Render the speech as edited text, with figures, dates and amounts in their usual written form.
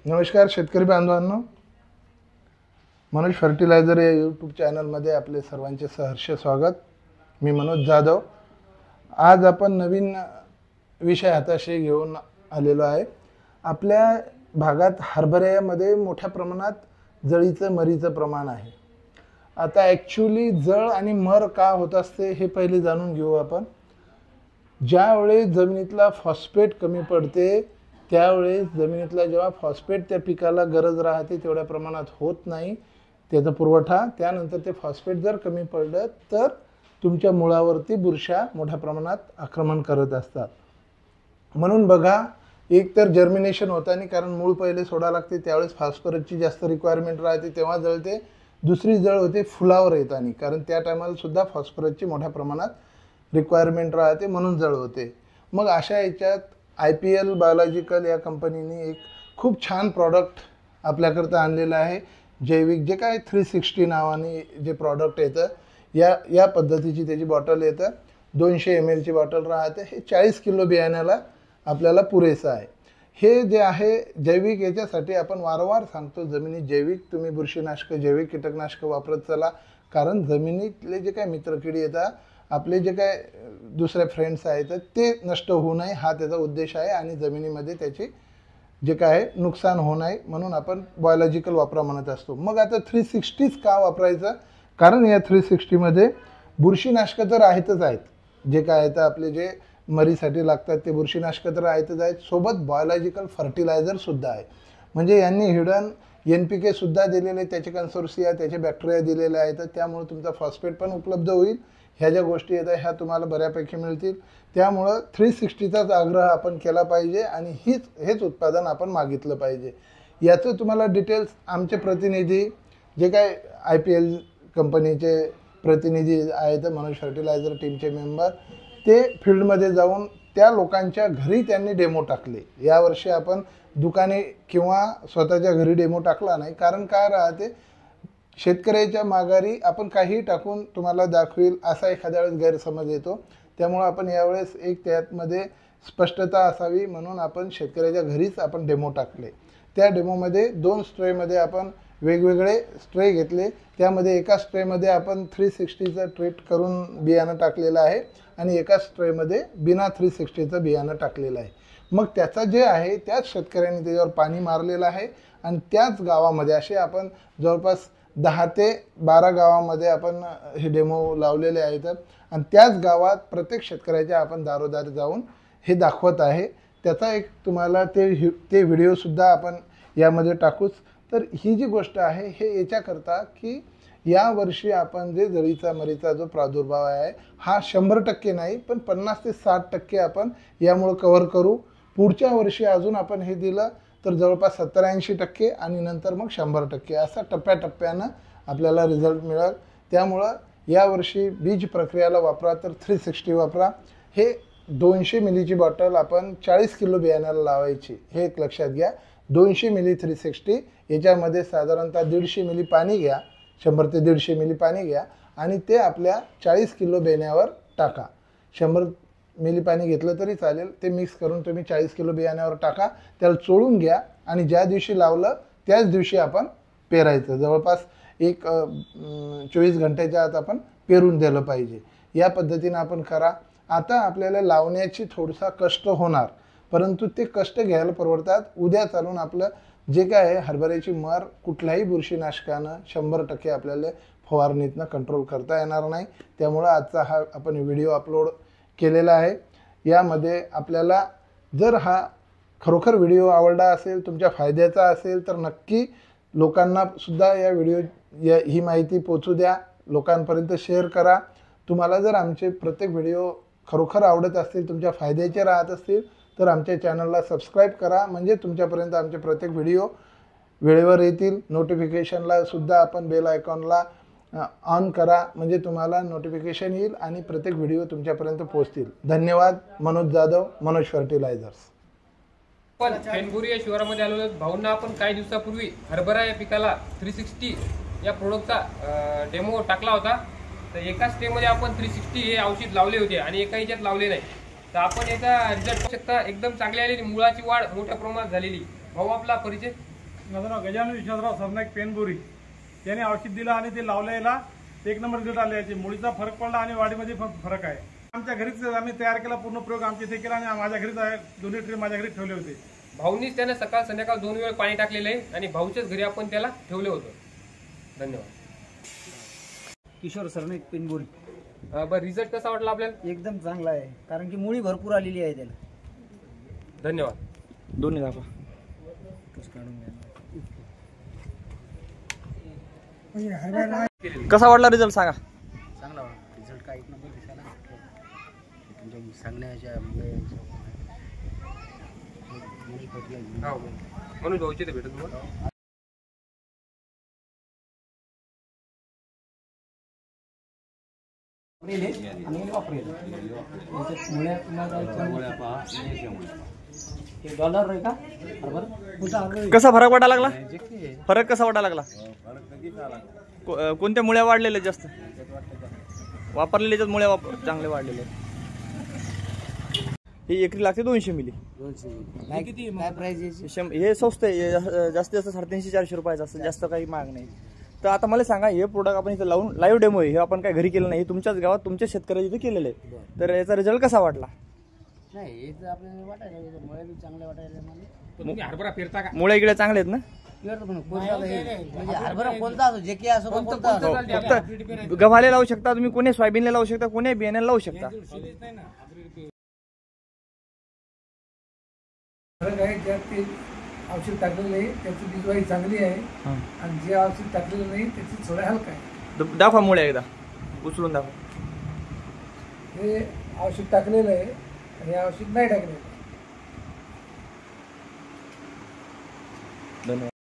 नमस्कार शेतकरी बांधवांनो, मनोज फर्टिलायझर या यूट्यूब चॅनलमध्ये आपले सर्वांचे सहर्ष स्वागत। मी मनोज जाधव। आज आपण नवीन विषय हाताशी घेऊन आलेलो आहे। आपल्या भागात हरभऱ्यामध्ये मोठ्या प्रमाणात जळीचं मरीचं प्रमाण आहे। आता ॲक्च्युअली जळ आणि मर का होत असते हे पहिले जाणून घेऊ आपण। ज्यावेळेस जमिनीतला फॉस्फेट कमी पडते त्यावेळेस जमिनीतला जेव्हा फॉस्फेट त्या पिकाला गरज राहते तेवढ्या प्रमाणात होत नाही त्याचा पुरवठा, त्यानंतर ते फॉस्फेट जर कमी पडलं तर तुमच्या मुळावरती बुरशा मोठ्या प्रमाणात आक्रमण करत असतात। म्हणून बघा, एक तर जर्मिनेशन होताना कारण मूळ पहिले सोडा लागते त्यावेळेस फॉस्फरसची जास्त रिक्वायरमेंट राहते तेव्हा जळते। दुसरी जळ होते फुलावर येताना कारण त्या टायमाला सुद्धा फॉस्फरसची मोठ्या प्रमाणात रिक्वायरमेंट राहते म्हणून जळ होते। मग अशा याच्यात IPL बायोलॉजिकल या कंपनीने एक खूप छान प्रॉडक्ट आपल्याकरता आणलेलं आहे। जैविक जे काय 360 नावाने जे प्रॉडक्ट येतं या पद्धतीची त्याची बॉटल येतं। 200 ml ची बॉटल राहते। हे 40 किलो बियाण्याला आपल्याला पुरेसं आहे। हे जे आहे जैविक, याच्यासाठी आपण वारंवार सांगतो जमिनीत जैविक तुम्ही बुरशीनाशक जैविक कीटकनाशक वापरत चला, कारण जमिनीतले जे काय मित्रकिडी येतात आपले जे काय दुसरे फ्रेंड्स आहेत ते नष्ट होऊ नये हा त्याचा उद्देश आहे आणि जमिनीमध्ये त्याचे जे काय नुकसान होऊ नये म्हणून आपण बायोलॉजिकल वापरा म्हणत असतो। मग आता 360 का वापरायचं? कारण या 360 मध्ये बुरशीनाशक तर आहेतच आहेत, जे काय आहेत आपले जे मरीसाठी लागतात ते बुरशीनाशक तर आहेतच आहेत, सोबत बायोलॉजिकल फर्टिलायझर सुद्धा आहे। म्हणजे यांनी हिडन NPK सुद्धा दिलेले, त्याचे कन्सोर्सिया त्याचे बॅक्टेरिया दिलेले आहेत, त्यामुळे तुमचा फॉस्फेट पण उपलब्ध होईल। ह्या ज्या गोष्टी येतात ह्या तुम्हाला बऱ्यापैकी मिळतील। त्यामुळं 360चाच आग्रह आपण केला पाहिजे आणि हेच उत्पादन आपण मागितलं पाहिजे। याचं तुम्हाला डिटेल्स आमचे प्रतिनिधी जे काय IPL कंपनीचे प्रतिनिधी आहेत, मनोज फर्टिलायझर टीमचे मेंबर, ते फील्डमध्ये जाऊन त्या लोकांच्या घरी त्यांनी डेमो टाकले। यावर्षी आपण दुकाने किंवा स्वतःच्या घरी डेमो टाकला नाही, कारण काय राहते शेतकऱ्याच्या माघारी आपण काही टाकून तुम्हाला दाखवेल असा एखाद्या वेळेस गैरसमज येतो। त्यामुळे आपण यावेळेस एक त्यामध्ये स्पष्टता असावी म्हणून आपण शेतकऱ्याच्या घरीच आपण डेमो टाकले। त्या डेमोमध्ये 2 स्ट्रेमध्ये आपण वेगवेगळे स्ट्रे घेतले। त्यामध्ये एका स्ट्रेमध्ये आपण 360चं ट्रीट करून बियाणं टाकलेलं आहे आणि एका स्ट्रेमध्ये बिना 360चं बियाणं टाकलेलं आहे। मग त्याचा जे आहे त्याच शेतकऱ्यांनी त्याच्यावर पाणी मारलेलं आहे आणि त्याच गावामध्ये असे आपण जवळपास 10 ते 12 गावामध्ये आपण हे डेमो लावलेले आहेत आणि त्याच गावात प्रत्येक शेतकऱ्याच्या आपण दारोदार जाऊन हे दाखवत आहे। त्याचा एक तुम्हाला ते व्हिडिओसुद्धा आपण यामध्ये टाकूच। तर ही जी गोष्ट आहे हे याच्याकरता की यावर्षी आपण जे जळीचा मरीचा जो प्रादुर्भाव आहे हा 100% नाही पण 50 ते 60% आपण यामुळे कव्हर करू। पुढच्या वर्षी अजून आपण हे दिलं तर जवळपास 70-80% आणि नंतर मग 100% असा टप्प्याटप्प्यानं आपल्याला रिझल्ट मिळेल। त्यामुळं यावर्षी बीज प्रक्रियाला वापरा तर 360 वापरा। हे 200 मिलीची बॉटल आपण 40 किलो बियाण्याला लावायची, हे एक लक्षात घ्या। 200 मिली 360, याच्यामध्ये साधारणतः 150 मिली पाणी घ्या, 100 ते 150 मिली पाणी घ्या आणि ते आपल्या 40 किलो बियाण्यावर टाका। 100 मिली पाणी घेतलं तरी चालेल, ते मिक्स करून तुम्ही 40 किलो बियाण्यावर टाका, त्याला चोळून घ्या आणि ज्या दिवशी लावलं त्याच दिवशी आपण पेरायचं। जवळपास एक 24 घंट्याच्या आत आपण पेरून दिलं पाहिजे। या पद्धतीने आपण करा। आता आपल्याला लावण्याची थोडासा कष्ट होणार, परंतु ते कष्ट घ्यायला परवडतात। उद्या चालून आपलं जे काय आहे हरभऱ्याची मर कुठल्याही बुरशीनाशकानं 100% आपल्याला फवारणीतनं कंट्रोल करता येणार नाही। त्यामुळं आजचा हा आपण व्हिडिओ अपलोड केलेला आहे। यामध्ये आपल्याला जर हा खरोखर व्हिडिओ आवडला असेल, तुमच्या फायद्याचा असेल तर नक्की लोकांना सुद्धा ही माहिती पोहोचू द्या, लोकांपर्यंत शेअर करा। तुम्हाला जर आमचे प्रत्येक व्हिडिओ खरोखर आवडत असतील, तुमच्या फायद्याचे राहत असतील तर आमच्या चॅनलला सबस्क्राईब करा, म्हणजे तुमच्यापर्यंत आमचे प्रत्येक व्हिडिओ वेळेवर येतील। नोटिफिकेशनला सुद्धा आपण बेल आयकॉनला ऑन करा, म्हणजे तुम्हाला नोटिफिकेशन येईल आणि प्रत्येक व्हिडिओ तुमच्यापर्यंत पोहोचतील। धन्यवाद। मनोज जाधव, मनोज फर्टिलायझर्स। पण फेनबुरी या शिवारामध्ये आलो भाऊंना आपण काही दिवसापूर्वी हरभरा या पिकाला 360 या प्रोडक्टचा डेमो टाकला होता। तर एका स्टेमध्ये आपण 360 हे औषध लावले होते आणि एका ह्याच्यात लावले नाही। तर आपण याचा रिझल्ट पाहू शकता, एकदम चांगले आलेली, मुळाची वाढ मोठ्या प्रमाणात झालेली। भाऊ आपला परिचय. माझं नाव गजानन विश्वासराव सरनाईक पेनबोरी. त्याने औषध दिलं आणि ते लावल्याला एक नंबर रिझल्ट आले. याचे मुळीचा फरक पडला आणि वाढीमध्ये फरक आहे. आमच्या घरीच आम्ही तयार केला, पूर्ण प्रयोग आमच्या इथे केला आणि माझ्या घरीच आहे. दोन्ही ट्रे माझ्या घरी ठेवले होते. भाऊनीच त्याने सकाळ संध्याकाळ 2 वेळ पाणी टाकलेलं आहे आणि भाऊच्याच घरी आपण त्याला ठेवलं होतं. धन्यवाद. किशोर सरनाईक पेनबोरी. बरं, रिझल्ट कसा वाटला आपल्याला? एकदम चांगला आहे, कारण की मुळी भरपूर आलेली आहे त्याला. धन्यवाद. दोन्ही दाखवा. कसा वाटला रिझल्ट सांगा. चांगला रिझल्ट काय एक नंबर दिसायला. तुमच्या सांगण्याच्या हो, म्हणून भाऊचे ते भेटत तुम्हाला. डॉलर आहे का? कसा फरक वाटायला लागला? फरक कसा वाटायला लागला? कोणत्या मुळ्या वाढलेल्या जास्त वापरलेल्या मुळ्या चांगले वाढलेले? ही एकरी लागते 200 मिली. किती काय प्राइस? हे स्वस्त आहे, जास्तीत जास्त 350-400 रुपयाचं असतं, जास्त काही महाग नाही. तर आता मला सांगा, हे प्रोडक्ट आपण इथं लावून लाईव्ह डेमो आहे, हे आपण काय घरी केलं नाही, हे तुमच्याच गावात तुमच्या शेतकऱ्याच्या इथे केलेलं आहे. तर याचा रिझल्ट कसा वाटला? नाही, हे तर आपल्याला वाटायला मुळे बी चांगले वाटायला मला. तुम्ही हरभरा पेरता का? मुळ्या इकडे चांगले आहेत ना? म्हणजे हरभरा कोणता असो, जे की असो, कोणता असो. फक्त गव्हाला लावू शकता तुम्ही, कोणी सोयाबीनला लावू शकता, कोणी बियाण्याला लावू शकता. फरक आहे. ज्यात ते औषध टाकलेलं आहे त्याची बीजवाई चांगली आहे आणि जे औषध टाकलेलं नाही त्याची थोडा हलका आहे. दाखवा मुळ्या एकदा उचलून दाखवा. हे औषध टाकलेलं आहे आणि हे औषध नाही टाकलेलं. धन्यवाद.